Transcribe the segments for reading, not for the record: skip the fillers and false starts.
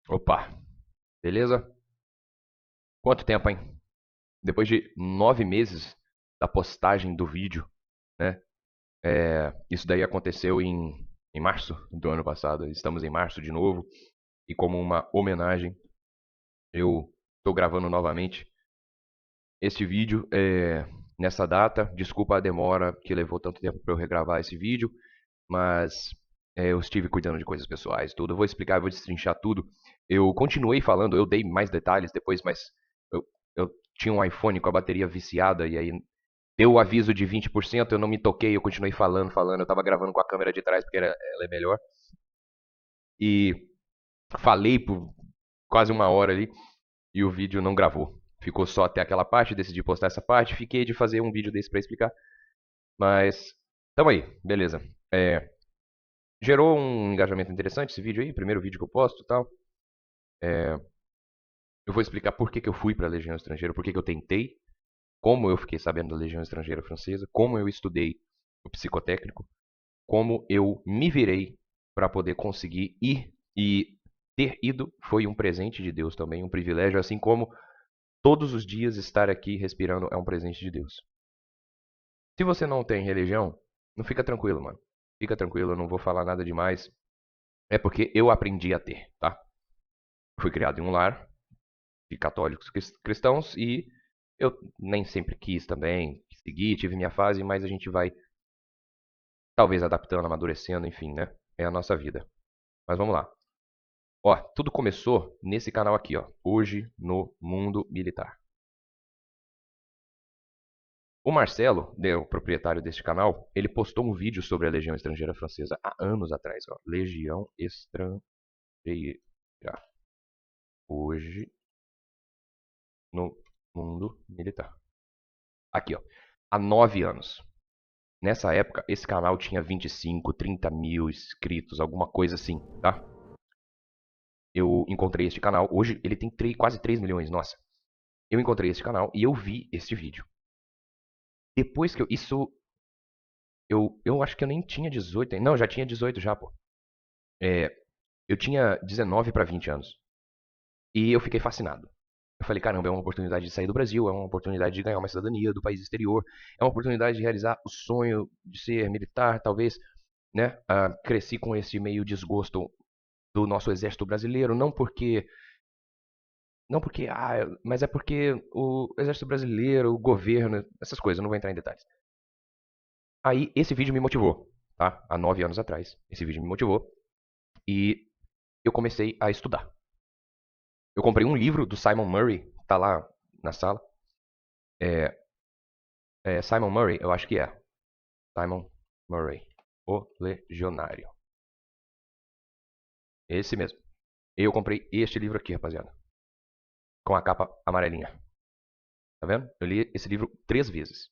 Opa, beleza? Quanto tempo, hein? Depois de 9 meses da postagem do vídeo, né? Isso daí aconteceu em março do ano passado. Estamos em março de novo. E como uma homenagem, eu estou gravando novamente este vídeo nessa data. Desculpa a demora que levou tanto tempo para eu regravar esse vídeo, mas eu estive cuidando de coisas pessoais, tudo. Eu vou explicar, eu vou destrinchar tudo. Eu continuei falando, eu dei mais detalhes depois, mas eu, eu tinha um iPhone com a bateria viciada e aí deu o aviso de 20%, eu não me toquei, eu continuei falando. Eu tava gravando com a câmera de trás porque ela é melhor. E falei por quase uma hora ali e o vídeo não gravou. Ficou só até aquela parte, decidi postar essa parte, fiquei de fazer um vídeo desse pra explicar. Mas tamo aí, beleza. É, Gerou um engajamento interessante esse vídeo aí, primeiro vídeo que eu posto e tal. Eu vou explicar por que eu fui pra Legião Estrangeira, por que eu tentei, como eu fiquei sabendo da Legião Estrangeira Francesa, como eu estudei o psicotécnico, como eu me virei para poder conseguir ir e ter ido foi um presente de Deus também, um privilégio, assim como todos os dias estar aqui respirando é um presente de Deus. Se você não tem religião, não fica tranquilo, mano. Fica tranquilo, eu não vou falar nada demais. É porque eu aprendi a ter, tá? Fui criado em um lar de católicos cristãos e eu nem sempre quis também seguir, tive minha fase, mas a gente vai talvez adaptando, amadurecendo, enfim, né? É a nossa vida. Mas vamos lá. Ó, tudo começou nesse canal aqui, ó. Hoje no Mundo Militar. O Marcelo, o proprietário deste canal, ele postou um vídeo sobre a Legião Estrangeira Francesa há anos atrás, ó. Legião Estrangeira. Hoje no Mundo Militar. Aqui, ó. Há 9 anos. Nessa época, esse canal tinha 25, 30 mil inscritos, alguma coisa assim, tá? Eu encontrei este canal. Hoje ele tem quase 3 milhões, nossa. Eu encontrei este canal e eu vi este vídeo. Depois que eu. Isso. Eu acho que eu nem tinha 18 ainda. Não, eu já tinha 18 já, pô. É, eu tinha 19 para 20 anos. E eu fiquei fascinado. Eu falei, caramba, é uma oportunidade de sair do Brasil, é uma oportunidade de ganhar uma cidadania do país exterior, é uma oportunidade de realizar o sonho de ser militar, talvez, né? Cresci com esse meio desgosto do nosso exército brasileiro, mas é porque o exército brasileiro, o governo, essas coisas, eu não vou entrar em detalhes. Aí esse vídeo me motivou, tá? Há 9 anos atrás, esse vídeo me motivou e eu comecei a estudar. Eu comprei um livro do Simon Murray, tá lá na sala. É, Simon Murray, eu acho que é. Simon Murray, O Legionário. Esse mesmo. Eu comprei este livro aqui, rapaziada. Com a capa amarelinha. Tá vendo? Eu li esse livro 3 vezes.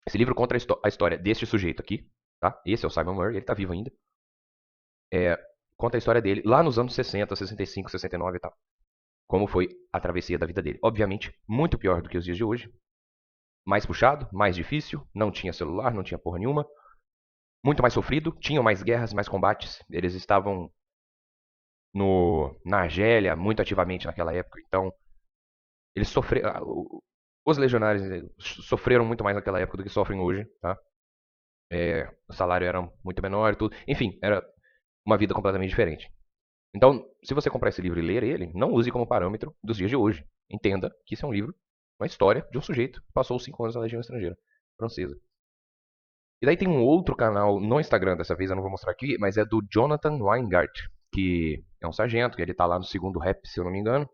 Esse livro conta a história deste sujeito aqui, tá? Esse é o Simon Murray, ele tá vivo ainda. É, Conta a história dele lá nos anos 60, 65, 69 e tal. Como foi a travessia da vida dele. Obviamente, muito pior do que os dias de hoje. Mais puxado, mais difícil, não tinha celular, não tinha porra nenhuma. Muito mais sofrido, tinham mais guerras, mais combates. Eles estavam na Argélia muito ativamente naquela época. Então, eles sofreram. Os legionários sofreram muito mais naquela época do que sofrem hoje, tá? O salário era muito menor e tudo. Enfim, era uma vida completamente diferente. Então, se você comprar esse livro e ler ele, não use como parâmetro dos dias de hoje. Entenda que isso é um livro, uma história de um sujeito que passou os 5 anos na Legião Estrangeira Francesa. E daí tem um outro canal no Instagram, dessa vez eu não vou mostrar aqui, mas é do Jonathan Weingart, que é um sargento, que ele tá lá no segundo rap, se eu não me engano.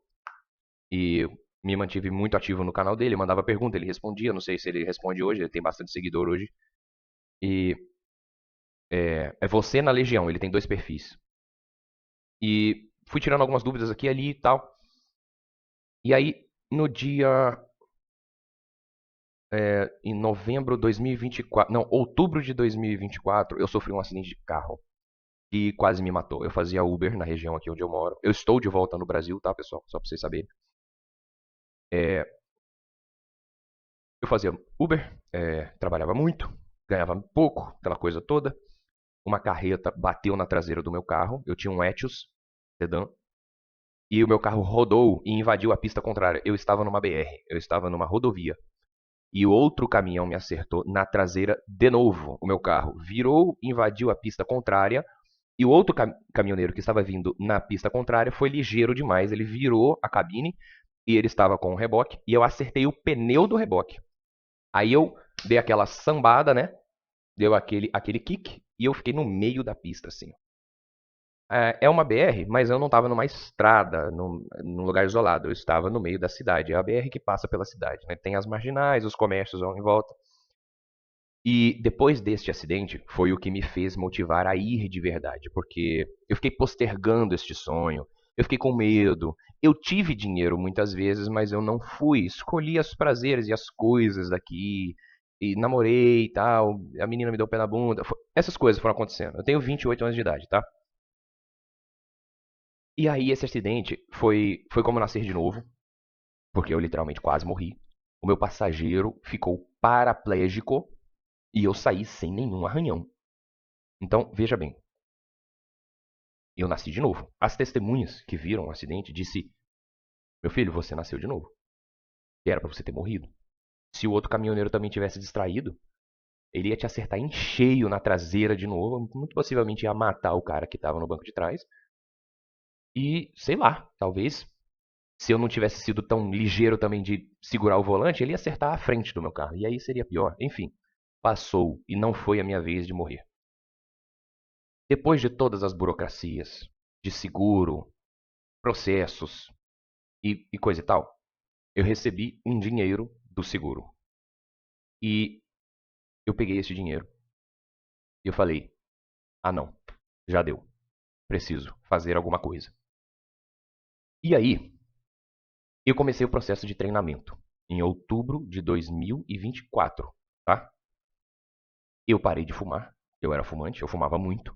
E me mantive muito ativo no canal dele, mandava pergunta, ele respondia, não sei se ele responde hoje, ele tem bastante seguidor hoje. E é você na Legião, ele tem 2 perfis. E fui tirando algumas dúvidas aqui e ali e tal. E aí, no dia. Em novembro de 2024. Não, outubro de 2024, eu sofri um acidente de carro. E quase me matou. Eu fazia Uber na região aqui onde eu moro. Eu estou de volta no Brasil, tá, pessoal? Só pra vocês saberem. É, eu fazia Uber, trabalhava muito, ganhava pouco, aquela coisa toda. Uma carreta bateu na traseira do meu carro. Eu tinha um Etios sedã. e o meu carro rodou e invadiu a pista contrária. Eu estava numa BR, eu estava numa rodovia. E outro caminhão me acertou na traseira de novo. O meu carro virou, invadiu a pista contrária. E o outro caminhoneiro que estava vindo na pista contrária foi ligeiro demais. Ele virou a cabine e ele estava com o reboque. E eu acertei o pneu do reboque. Aí eu dei aquela sambada, né? Deu aquele kick. E eu fiquei no meio da pista, assim. É uma BR, mas eu não estava numa estrada, num lugar isolado. Eu estava no meio da cidade. É a BR que passa pela cidade, né? Tem as marginais, os comércios em volta. E depois deste acidente foi o que me fez motivar a ir de verdade, porque eu fiquei postergando este sonho, eu fiquei com medo. Eu tive dinheiro muitas vezes, mas eu não fui. Escolhi os prazeres e as coisas daqui, e namorei e tal. A menina me deu o pé na bunda. Essas coisas foram acontecendo. Eu tenho 28 anos de idade, tá? E aí esse acidente foi como nascer de novo, porque eu literalmente quase morri. O meu passageiro ficou paraplégico e eu saí sem nenhum arranhão. Então, veja bem, eu nasci de novo. As testemunhas que viram o acidente disse: "Meu filho, você nasceu de novo. Era para você ter morrido. Se o outro caminhoneiro também tivesse distraído, ele ia te acertar em cheio na traseira de novo, muito possivelmente ia matar o cara que estava no banco de trás. E, sei lá, talvez se eu não tivesse sido tão ligeiro também de segurar o volante, ele ia acertar a frente do meu carro. E aí seria pior. Enfim, passou e não foi a minha vez de morrer. Depois de todas as burocracias, de seguro, processos e coisa e tal, eu recebi um dinheiro do seguro. E eu peguei esse dinheiro e eu falei: ah, não, já deu. Preciso fazer alguma coisa. E aí, eu comecei o processo de treinamento em outubro de 2024, tá? Eu parei de fumar. Eu era fumante, eu fumava muito.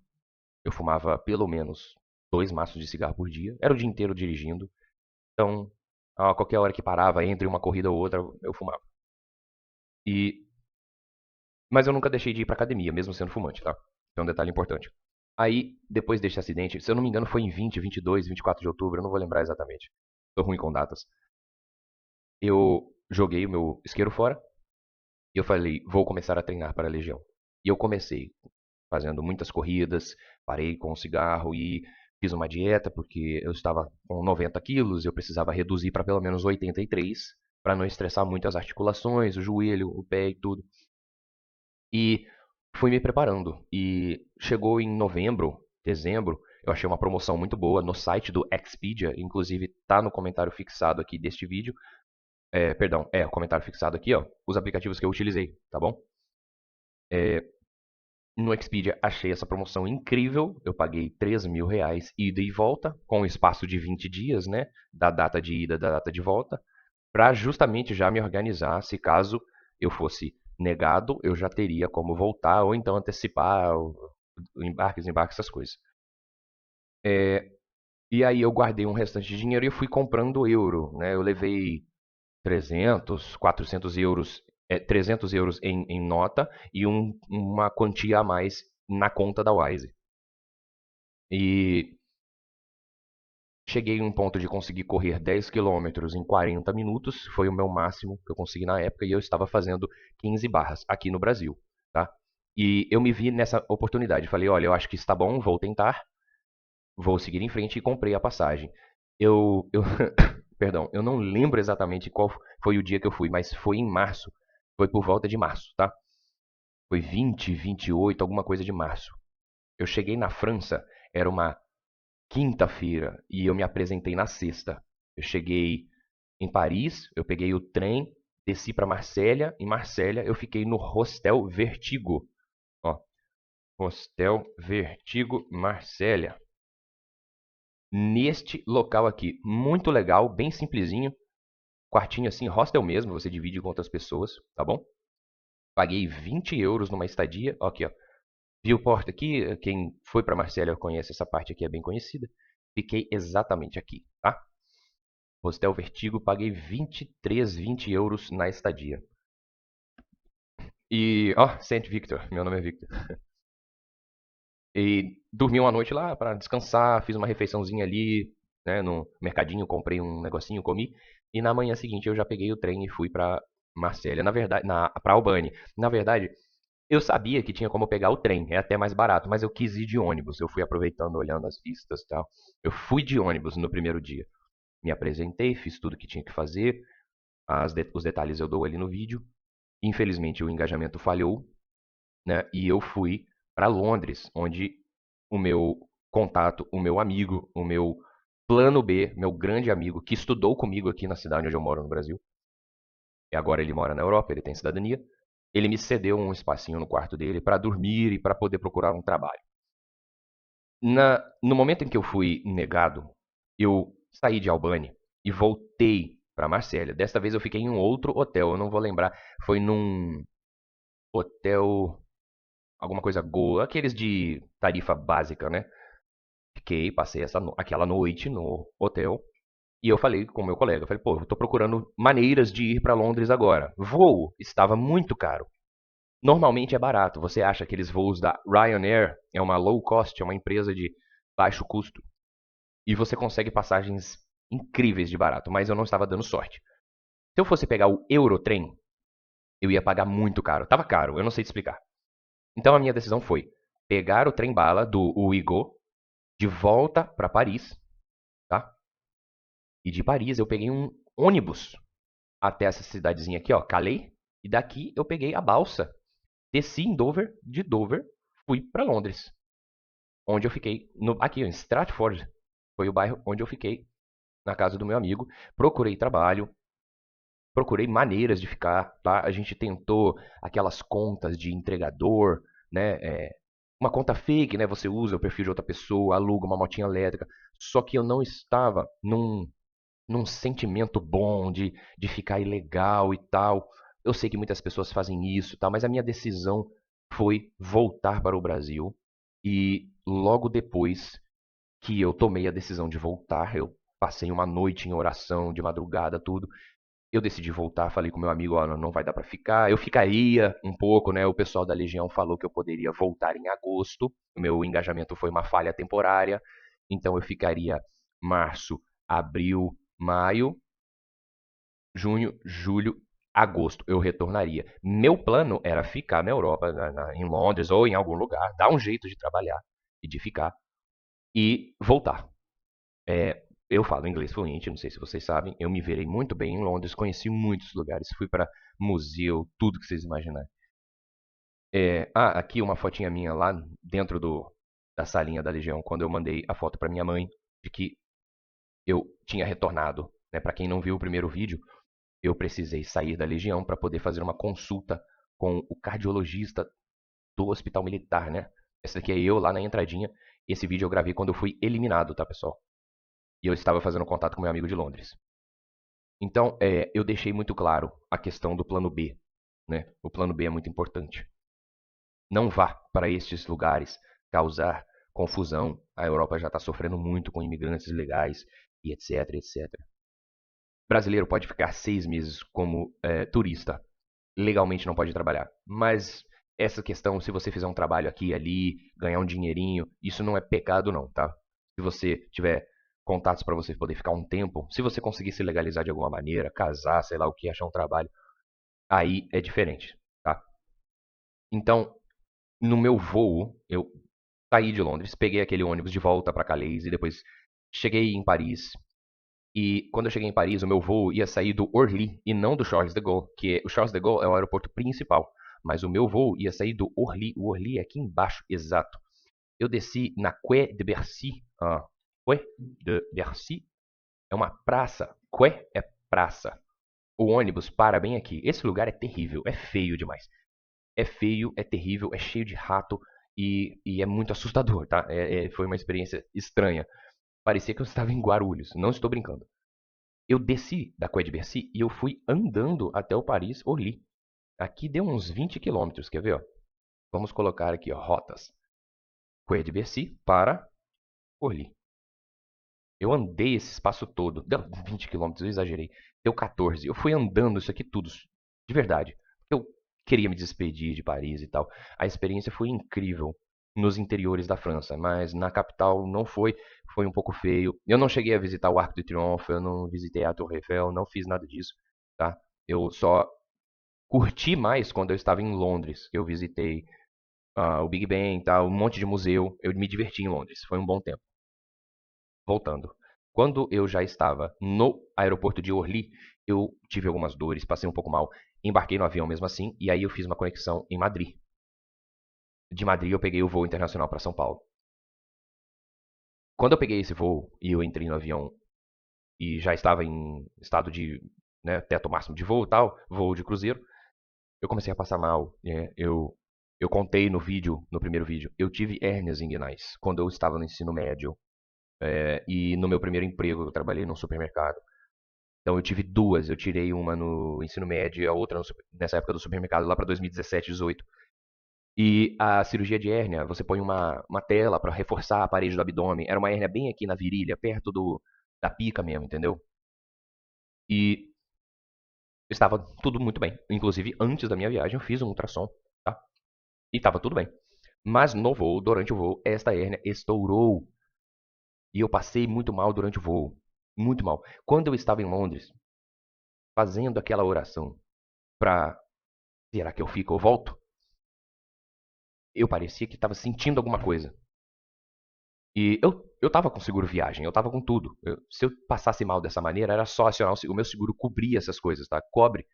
Eu fumava pelo menos 2 maços de cigarro por dia. Era o dia inteiro dirigindo. Então, a qualquer hora que parava, entre uma corrida ou outra, eu fumava. E Mas eu nunca deixei de ir pra academia, mesmo sendo fumante, tá? É um detalhe importante. Aí, depois desse acidente, se eu não me engano, foi em 20, 22, 24 de outubro, eu não vou lembrar exatamente. Tô ruim com datas. Eu joguei o meu isqueiro fora e eu falei, vou começar a treinar para a Legião. E eu comecei fazendo muitas corridas, parei com o cigarro e fiz uma dieta porque eu estava com 90 quilos, eu precisava reduzir para pelo menos 83 para não estressar muito as articulações, o joelho, o pé e tudo. E fui me preparando. E chegou em novembro, dezembro, eu achei uma promoção muito boa no site do Expedia, inclusive tá no comentário fixado aqui deste vídeo. Perdão, o comentário fixado aqui, ó, os aplicativos que eu utilizei, tá bom? No Expedia achei essa promoção incrível, eu paguei R$ 3.000 ida e volta, com um espaço de 20 dias, né, da data de ida, da data de volta, para justamente já me organizar, se caso eu fosse negado, eu já teria como voltar ou então antecipar o embarque, desembarque, essas coisas. E aí eu guardei um restante de dinheiro e eu fui comprando euro, né? Eu levei 300, 400 euros, 300 euros em nota e uma quantia a mais na conta da Wise. E cheguei em um ponto de conseguir correr 10 quilômetros em 40 minutos, foi o meu máximo que eu consegui na época, e eu estava fazendo 15 barras aqui no Brasil, tá? E eu me vi nessa oportunidade, falei, olha, eu acho que está bom, vou tentar, vou seguir em frente e comprei a passagem. Perdão, eu não lembro exatamente qual foi o dia que eu fui, mas foi em março, foi por volta de março, tá? Foi 20, 28, alguma coisa de março. Eu cheguei na França, era uma quinta-feira e eu me apresentei na sexta. Eu cheguei em Paris, eu peguei o trem, desci para Marsella. Em Marsella, eu fiquei no Hostel Vertigo. Ó, Hostel Vertigo Marsella. Neste local aqui, muito legal, bem simplesinho. Quartinho assim, hostel mesmo, você divide com outras pessoas, tá bom? Paguei 20 euros numa estadia. Ó, aqui, ó. Viewport aqui, quem foi para Marsella conhece essa parte aqui, é bem conhecida. Fiquei exatamente aqui, tá? Hostel Vertigo, paguei 23, 20 euros na estadia. E, ó, Saint Victor, meu nome é Victor. E dormi uma noite lá para descansar, fiz uma refeiçãozinha ali, né, no mercadinho, comprei um negocinho, comi. E na manhã seguinte eu já peguei o trem e fui pra Marsella. Na verdade, pra Albany. Na verdade, eu sabia que tinha como pegar o trem, é até mais barato, mas eu quis ir de ônibus. Eu fui aproveitando, olhando as vistas e tal. Eu fui de ônibus no primeiro dia. Me apresentei, fiz tudo que tinha que fazer. Os detalhes eu dou ali no vídeo. Infelizmente o engajamento falhou, né? E eu fui para Londres, onde o meu contato, o meu amigo, o meu plano B, meu grande amigo, que estudou comigo aqui na cidade onde eu moro no Brasil, e agora ele mora na Europa, ele tem cidadania, ele me cedeu um espacinho no quarto dele para dormir e para poder procurar um trabalho. No momento em que eu fui negado, eu saí de Albany e voltei para Marsella. Desta vez eu fiquei em um outro hotel, eu não vou lembrar, foi num hotel, alguma coisa Goa, aqueles de tarifa básica, né? Fiquei, passei aquela noite no hotel e eu falei com o meu colega, falei, pô, eu tô procurando maneiras de ir para Londres agora. Voo estava muito caro. Normalmente é barato. Você acha aqueles voos da Ryanair, é uma low cost, é uma empresa de baixo custo, e você consegue passagens incríveis de barato, mas eu não estava dando sorte. Se eu fosse pegar o Eurotrem, eu ia pagar muito caro. Tava caro, eu não sei te explicar. Então a minha decisão foi pegar o trem-bala do Ouigo de volta para Paris, tá? E de Paris eu peguei um ônibus até essa cidadezinha aqui, ó, Calais, e daqui eu peguei a balsa, desci em Dover, de Dover fui para Londres, onde eu fiquei aqui em Stratford, foi o bairro onde eu fiquei na casa do meu amigo, procurei trabalho, procurei maneiras de ficar, tá? A gente tentou aquelas contas de entregador, né? Uma conta fake, né? Você usa o perfil de outra pessoa, aluga uma motinha elétrica. Só que eu não estava num sentimento bom de ficar ilegal e tal. Eu sei que muitas pessoas fazem isso, tá? Mas a minha decisão foi voltar para o Brasil. E logo depois que eu tomei a decisão de voltar, eu passei uma noite em oração, de madrugada, tudo. Eu decidi voltar, falei com meu amigo, ó, não vai dar para ficar. Eu ficaria um pouco, né? O pessoal da Legião falou que eu poderia voltar em agosto. O meu engajamento foi uma falha temporária, então eu ficaria março, abril, maio, junho, julho, agosto. Eu retornaria. Meu plano era ficar na Europa, em Londres ou em algum lugar, dar um jeito de trabalhar e de ficar e voltar. Eu falo inglês fluente, não sei se vocês sabem. Eu me virei muito bem em Londres, conheci muitos lugares, fui para museu, tudo que vocês imaginarem. Aqui uma fotinha minha lá dentro da salinha da Legião, quando eu mandei a foto para minha mãe de que eu tinha retornado. Né? Para quem não viu o primeiro vídeo, eu precisei sair da Legião para poder fazer uma consulta com o cardiologista do Hospital Militar, né? Essa daqui é eu lá na entradinha. Esse vídeo eu gravei quando eu fui eliminado, tá, pessoal? E eu estava fazendo contato com meu amigo de Londres. Então, eu deixei muito claro a questão do plano B. Né? O plano B é muito importante. Não vá para estes lugares causar confusão. A Europa já está sofrendo muito com imigrantes ilegais e etc, etc. Brasileiro pode ficar 6 meses como turista. Legalmente não pode trabalhar. Mas essa questão, se você fizer um trabalho aqui e ali, ganhar um dinheirinho, isso não é pecado não, tá? Se você tiver contatos para você poder ficar um tempo, se você conseguir se legalizar de alguma maneira, casar, sei lá o que, achar um trabalho, aí é diferente, tá? Então, no meu voo, eu saí de Londres, peguei aquele ônibus de volta para Calais e depois cheguei em Paris. E quando eu cheguei em Paris, o meu voo ia sair do Orly e não do Charles de Gaulle, o Charles de Gaulle é o aeroporto principal, mas o meu voo ia sair do Orly. O Orly é aqui embaixo, exato. Eu desci na Quai de Bercy. Quai de Bercy é uma praça. Quai é praça. O ônibus para bem aqui. Esse lugar é terrível, é feio demais. É feio, é terrível, é cheio de rato e é muito assustador, tá? Foi uma experiência estranha. Parecia que eu estava em Guarulhos, não estou brincando. Eu desci da Quai de Bercy e eu fui andando até o Paris Orly. Aqui deu uns 20 quilômetros, quer ver? Ó? Vamos colocar aqui, ó, rotas. Quai de Bercy para Orly. Eu andei esse espaço todo. Deu 20 quilômetros, eu exagerei. Deu 14. Eu fui andando isso aqui tudo, de verdade. Eu queria me despedir de Paris e tal. A experiência foi incrível. nos interiores da França, mas na capital não foi, foi um pouco feio. Eu não cheguei a visitar o Arco de Triomphe, eu não visitei a Torre Eiffel, não fiz nada disso, tá? Eu só curti mais quando eu estava em Londres. Eu visitei o Big Ben, tá, um monte de museu. Eu me diverti em Londres, foi um bom tempo. Voltando. Quando eu já estava no aeroporto de Orly, eu tive algumas dores, passei um pouco mal, embarquei no avião mesmo assim, e aí eu fiz uma conexão em Madrid. De Madrid eu peguei o voo internacional para São Paulo. Quando eu peguei esse voo e eu entrei no avião e já estava em estado de, né, teto máximo de voo e tal, voo de cruzeiro, eu comecei a passar mal. Eu contei no vídeo, no primeiro vídeo, eu tive hérnias inguinais quando eu estava no ensino médio. E no meu primeiro emprego eu trabalhei num supermercado. Então eu tive duas, eu tirei uma no ensino médio e a outra nessa época do supermercado, lá para 2017, 18. E a cirurgia de hérnia, você põe uma tela para reforçar a parede do abdômen. Era uma hérnia bem aqui na virilha, perto da pica mesmo, entendeu? E estava tudo muito bem. Inclusive, antes da minha viagem, eu fiz um ultrassom, tá? E estava tudo bem. Mas no voo, durante o voo, esta hérnia estourou. E eu passei muito mal durante o voo. Muito mal. Quando eu estava em Londres, fazendo aquela oração para será que eu fico ou volto? Eu parecia que estava sentindo alguma coisa. E eu tava com seguro viagem, eu tava com tudo. Se eu passasse mal dessa maneira, era só acionar o seguro. O meu seguro cobria essas coisas, tá? Cobre.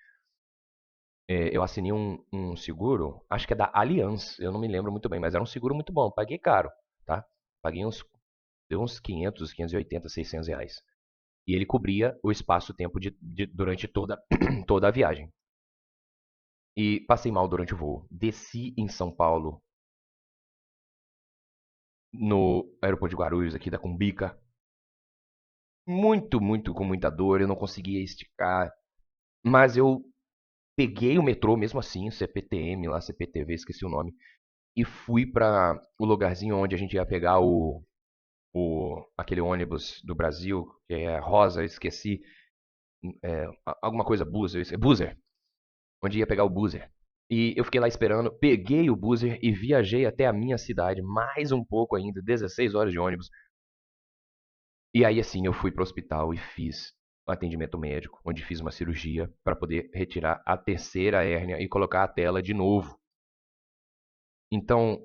Eu assinei um seguro, acho que é da Allianz, eu não me lembro muito bem, mas era um seguro muito bom. Paguei caro, tá? Paguei deu uns 500, 580, 600 reais. E ele cobria o espaço-tempo durante toda a viagem. E passei mal durante o voo. Desci em São Paulo, no aeroporto de Guarulhos, aqui da Cumbica. Muito, com muita dor, eu não conseguia esticar. Mas eu peguei o metrô mesmo assim, CPTM lá, CPTV, esqueci o nome, e fui para o lugarzinho onde a gente ia pegar aquele ônibus do Brasil, que é rosa, esqueci, alguma coisa Buzzer, onde ia pegar o Buzzer. E eu fiquei lá esperando, peguei o Buzzer e viajei até a minha cidade, mais um pouco ainda, 16 horas de ônibus. E aí assim eu fui para o hospital e fiz um atendimento médico, onde fiz uma cirurgia para poder retirar a terceira hérnia e colocar a tela de novo. Então,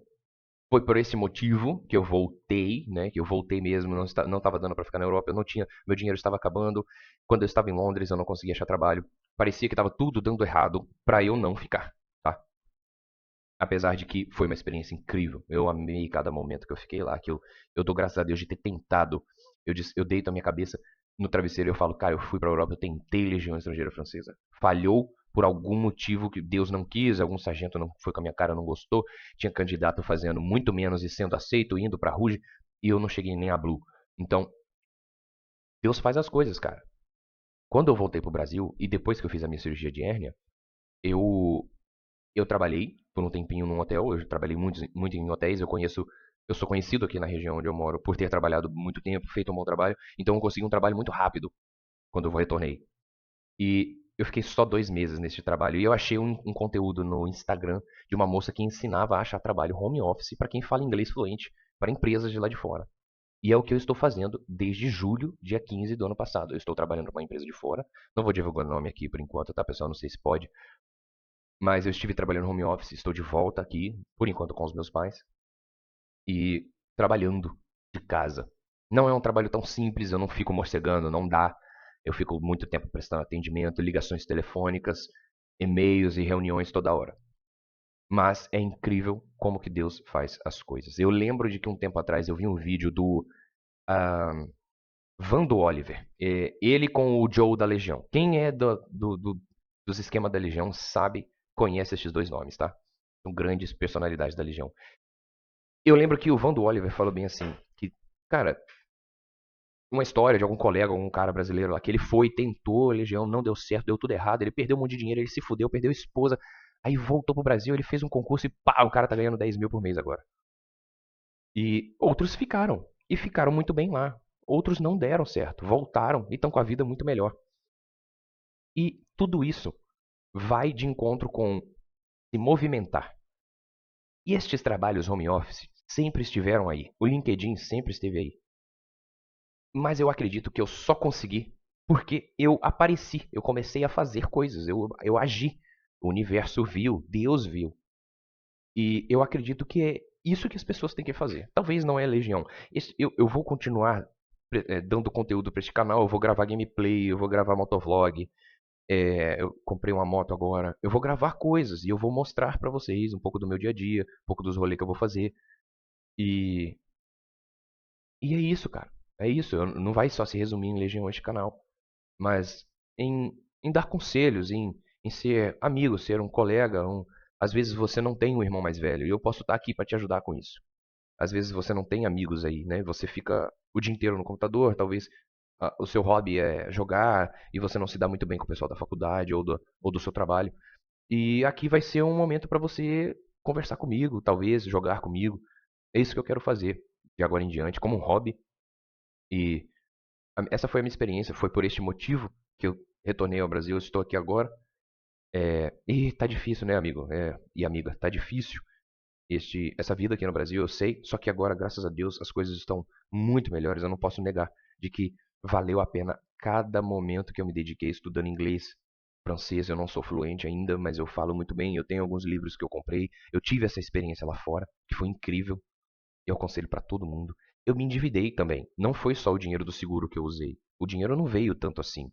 foi por esse motivo que eu voltei, né? Que eu voltei mesmo, não estava dando para ficar na Europa, eu não tinha, meu dinheiro estava acabando. Quando eu estava em Londres, eu não conseguia achar trabalho. Parecia que estava tudo dando errado para eu não ficar, tá? Apesar de que foi uma experiência incrível. Eu amei cada momento que eu fiquei lá. Eu dou graças a Deus de ter tentado. Eu deito a minha cabeça no travesseiro e eu falo, cara, eu fui para a Europa, eu tentei Legião Estrangeira Francesa. Falhou por algum motivo que Deus não quis, algum sargento não foi com a minha cara, não gostou. Tinha candidato fazendo muito menos e sendo aceito, indo para a Rouge, e eu não cheguei nem a Blue. Então, Deus faz as coisas, cara. Quando eu voltei pro Brasil e depois que eu fiz a minha cirurgia de hérnia, eu eu trabalhei por um tempinho num hotel, eu trabalhei muito em hotéis, eu sou conhecido aqui na região onde eu moro por ter trabalhado muito tempo, feito um bom trabalho, então eu consegui um trabalho muito rápido quando eu retornei. E eu fiquei só 2 meses nesse trabalho. E eu achei um conteúdo no Instagram de uma moça que ensinava a achar trabalho home office para quem fala inglês fluente, para empresas de lá de fora. E é o que eu estou fazendo desde julho, dia 15 do ano passado. Eu estou trabalhando para uma empresa de fora. Não vou divulgar o nome aqui por enquanto, tá, pessoal? Não sei se pode. Mas eu estive trabalhando home office, estou de volta aqui, por enquanto com os meus pais, e trabalhando de casa. Não é um trabalho tão simples, eu não fico morcegando, não dá. Eu fico muito tempo prestando atendimento, ligações telefônicas, e-mails e reuniões toda hora. Mas é incrível como que Deus faz as coisas. Eu lembro de que um tempo atrás eu vi um vídeo do Vando Oliver. Ele com o Joe da Legião. Quem é dos esquemas da Legião sabe, conhece esses dois nomes, tá? São grandes personalidades da Legião. Eu lembro que o Vando Oliver falou bem assim, que, cara, uma história de algum colega, algum cara brasileiro lá, que ele foi, tentou a Legião, não deu certo, deu tudo errado, ele perdeu um monte de dinheiro, ele se fudeu, perdeu a esposa, aí voltou pro Brasil, ele fez um concurso e pá, o cara tá ganhando 10 mil por mês agora. E outros ficaram, e ficaram muito bem lá. Outros não deram certo, voltaram e estão com a vida muito melhor. E tudo isso vai de encontro com se movimentar. E estes trabalhos home office sempre estiveram aí. O LinkedIn sempre esteve aí. Mas eu acredito que eu só consegui porque eu apareci, eu comecei a fazer coisas, eu agi. O universo viu, Deus viu. E eu acredito que é isso que as pessoas têm que fazer. Talvez não é Legião. Eu vou continuar dando conteúdo para este canal, eu vou gravar gameplay, eu vou gravar motovlog. Eu comprei uma moto agora. Eu vou gravar coisas e eu vou mostrar para vocês um pouco do meu dia a dia, um pouco dos rolês que eu vou fazer. E, e é isso, cara. É isso. Não vai só se resumir em Legião este canal, mas em dar conselhos, em ser amigo, ser um colega. Às vezes você não tem um irmão mais velho e eu posso estar aqui para te ajudar com isso. Às vezes você não tem amigos aí, né? Você fica o dia inteiro no computador, talvez o seu hobby é jogar e você não se dá muito bem com o pessoal da faculdade ou do seu trabalho. E aqui vai ser um momento para você conversar comigo, talvez jogar comigo. É isso que eu quero fazer de agora em diante, como um hobby. E essa foi a minha experiência, foi por este motivo que eu retornei ao Brasil, eu estou aqui agora. E tá difícil, né, amigo? E amiga, tá difícil essa vida aqui no Brasil, eu sei, só que agora, graças a Deus, as coisas estão muito melhores. Eu não posso negar de que valeu a pena cada momento que eu me dediquei estudando inglês, francês. Eu não sou fluente ainda, mas eu falo muito bem. Eu tenho alguns livros que eu comprei. Eu tive essa experiência lá fora, que foi incrível. Eu aconselho para todo mundo. Eu me endividei também. Não foi só o dinheiro do seguro que eu usei. O dinheiro não veio tanto assim.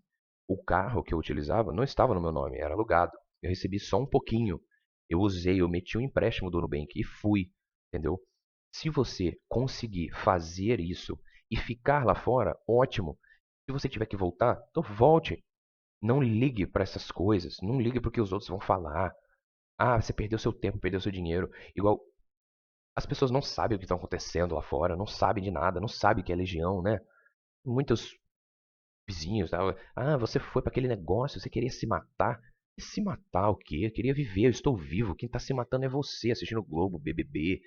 O carro que eu utilizava não estava no meu nome, era alugado. Eu recebi só um pouquinho. Eu usei, eu meti um empréstimo do Nubank e fui, entendeu? Se você conseguir fazer isso e ficar lá fora, ótimo. Se você tiver que voltar, então volte. Não ligue para essas coisas. Não ligue para o que os outros vão falar. Ah, você perdeu seu tempo, perdeu seu dinheiro. Igual as pessoas não sabem o que está acontecendo lá fora, não sabem de nada, não sabem o que é legião, né? Muitos vizinhos, tá? Ah, você foi para aquele negócio, você queria se matar. E se matar o quê? Eu queria viver, eu estou vivo. Quem está se matando é você, assistindo o Globo, BBB.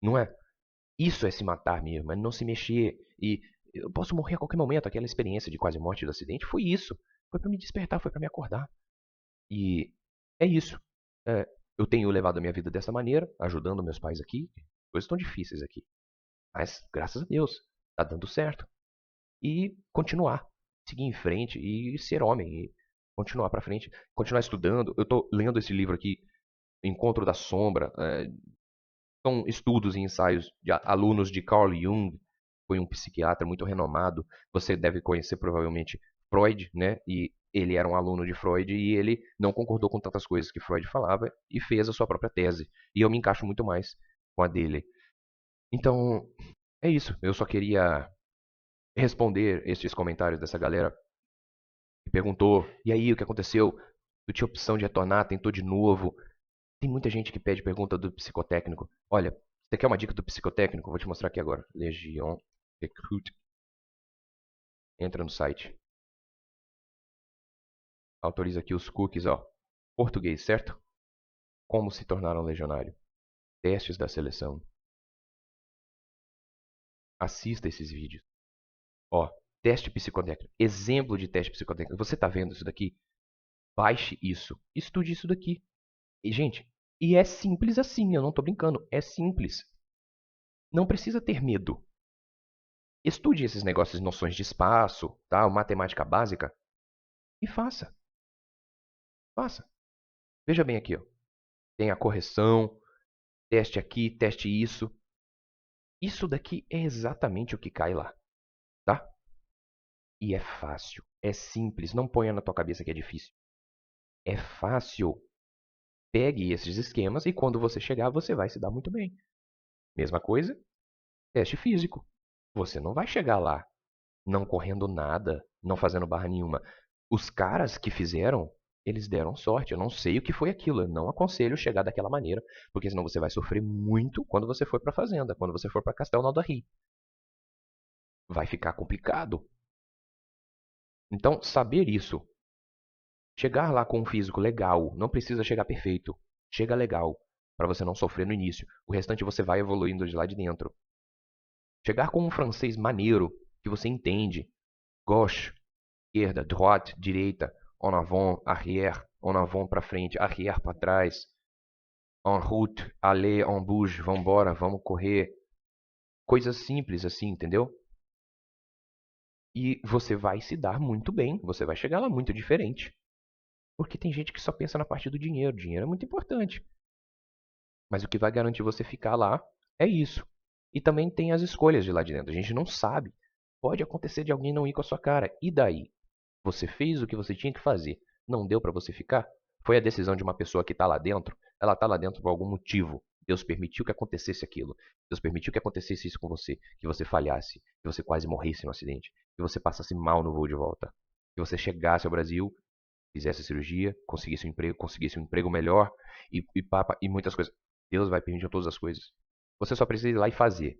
Não é? Isso é se matar mesmo, é não se mexer. E eu posso morrer a qualquer momento. Aquela experiência de quase morte do acidente foi isso. Foi para me despertar, foi para me acordar. E é isso. É, eu tenho levado a minha vida dessa maneira, ajudando meus pais aqui. Coisas tão difíceis aqui. Mas, graças a Deus, tá dando certo. E continuar, seguir em frente e ser homem. E continuar para frente, continuar estudando. Eu tô lendo esse livro aqui, Encontro da Sombra. São estudos e ensaios de alunos de Carl Jung, foi um psiquiatra muito renomado. Você deve conhecer provavelmente Freud, né? E ele era um aluno de Freud e ele não concordou com tantas coisas que Freud falava e fez a sua própria tese. E eu me encaixo muito mais com a dele. Então, é isso. Eu só queria responder estes comentários dessa galera que perguntou: e aí, o que aconteceu? Tu tinha opção de retornar, tentou de novo. Tem muita gente que pede pergunta do psicotécnico. Olha, você quer uma dica do psicotécnico? Vou te mostrar aqui agora. Legion Recruit. Entra no site. Autoriza aqui os cookies, ó. Português, certo? Como se tornar um legionário. Testes da seleção. Assista esses vídeos. Ó, teste psicotécnico. Exemplo de teste psicotécnico. Você está vendo isso daqui? Baixe isso. Estude isso daqui. E, gente, e é simples assim, eu não estou brincando. É simples. Não precisa ter medo. Estude esses negócios, noções de espaço, tá? Matemática básica e faça. Faça. Veja bem aqui, ó. Tem a correção, teste aqui, teste isso. Isso daqui é exatamente o que cai lá, tá? E é fácil, é simples. Não ponha na tua cabeça que é difícil. É fácil. Pegue esses esquemas e quando você chegar, você vai se dar muito bem. Mesma coisa, teste físico. Você não vai chegar lá não correndo nada, não fazendo barra nenhuma. Os caras que fizeram, eles deram sorte. Eu não sei o que foi aquilo. Eu não aconselho chegar daquela maneira, porque senão você vai sofrer muito quando você for para a fazenda, quando você for para Castelnau da Ri. Vai ficar complicado. Então, saber isso, chegar lá com um físico legal, não precisa chegar perfeito. Chega legal, para você não sofrer no início. O restante você vai evoluindo de lá de dentro. Chegar com um francês maneiro, que você entende. Gauche, esquerda, droite, direita, en avant, arrière, en avant para frente, arrière para trás. en route, aller, en bouge, vambora, vamos correr. Coisas simples assim, entendeu? E você vai se dar muito bem, você vai chegar lá muito diferente. Porque tem gente que só pensa na parte do dinheiro. Dinheiro é muito importante. Mas o que vai garantir você ficar lá é isso. E também tem as escolhas de lá de dentro. A gente não sabe. Pode acontecer de alguém não ir com a sua cara. E daí? Você fez o que você tinha que fazer. Não deu para você ficar? Foi a decisão de uma pessoa que está lá dentro? Ela está lá dentro por algum motivo. Deus permitiu que acontecesse aquilo. Deus permitiu que acontecesse isso com você. Que você falhasse. Que você quase morresse no acidente. Que você passasse mal no voo de volta. Que você chegasse ao Brasil, fizesse a cirurgia, conseguisse um emprego melhor e muitas coisas. Deus vai permitir todas as coisas. Você só precisa ir lá e fazer.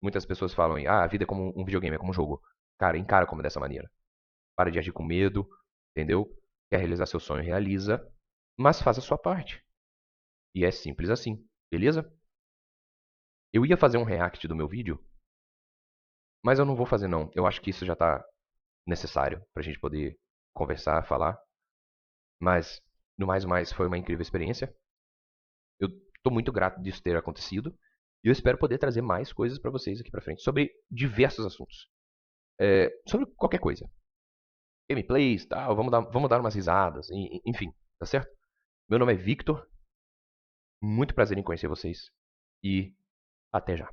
Muitas pessoas falam, a vida é como um videogame, é como um jogo. Cara, encara como dessa maneira. Para de agir com medo, entendeu? Quer realizar seu sonho, realiza, mas faça a sua parte. E é simples assim, beleza? Eu ia fazer um react do meu vídeo, mas eu não vou fazer não. Eu acho que isso já está necessário pra gente poder conversar, falar. Mas, no mais o mais, foi uma incrível experiência. Eu estou muito grato disso ter acontecido. E eu espero poder trazer mais coisas para vocês aqui pra frente sobre diversos assuntos. Sobre qualquer coisa. Gameplays, tal, vamos dar umas risadas, enfim, tá certo? Meu nome é Victor, muito prazer em conhecer vocês e até já.